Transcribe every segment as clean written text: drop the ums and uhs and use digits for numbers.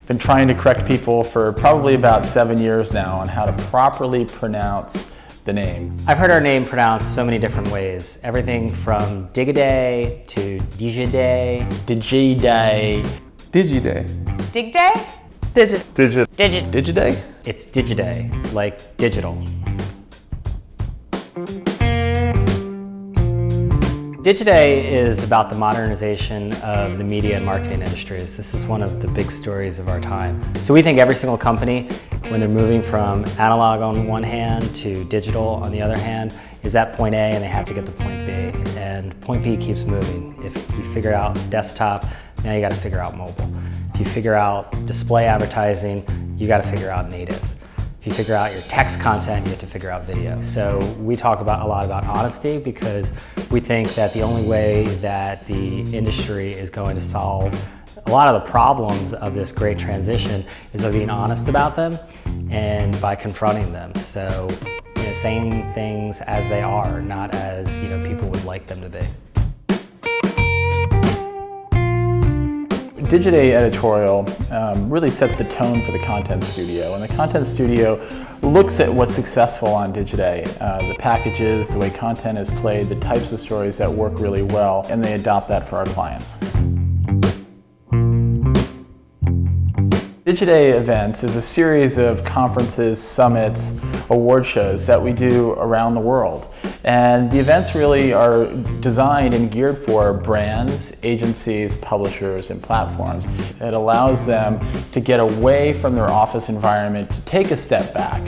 Been trying to correct people for probably about 7 years now on how to properly pronounce the name. I've heard our name pronounced so many different ways. Everything from Digiday to Digiday. Digiday. Digiday. Digday? Digiday? It's Digiday, like digital. Digiday is about the modernization of the media and marketing industries. This is one of the big stories of our time. So we think every single company, when they're moving from analog on one hand to digital on the other hand, is at point A and they have to get to point B. And point B keeps moving. If you figure out desktop, now you got to figure out mobile. If you figure out display advertising, you got to figure out native. If you figure out your text content, you have to figure out video. So we talk a lot about honesty because we think that the only way that the industry is going to solve a lot of the problems of this great transition is by being honest about them and by confronting them. So, saying things as they are, not as people would like them to be. Digiday editorial really sets the tone for the content studio, and the content studio looks at what's successful on Digiday, the packages, the way content is played, the types of stories that work really well, and they adopt that for our clients. Digiday events is a series of conferences, summits, award shows that we do around the world. And the events really are designed and geared for brands, agencies, publishers, and platforms. It allows them to get away from their office environment, to take a step back.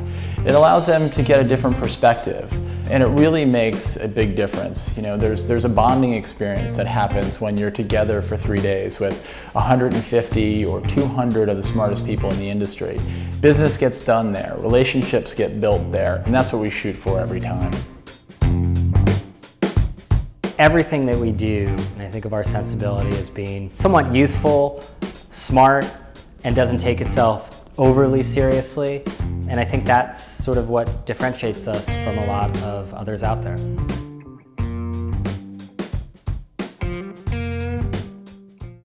It allows them to get a different perspective. And it really makes a big difference. There's a bonding experience that happens when you're together for 3 days with 150 or 200 of the smartest people in the industry. Business gets done there, relationships get built there, and that's what we shoot for every time. Everything that we do, and I think of our sensibility as being somewhat youthful, smart, and doesn't take itself overly seriously. And I think that's sort of what differentiates us from a lot of others out there.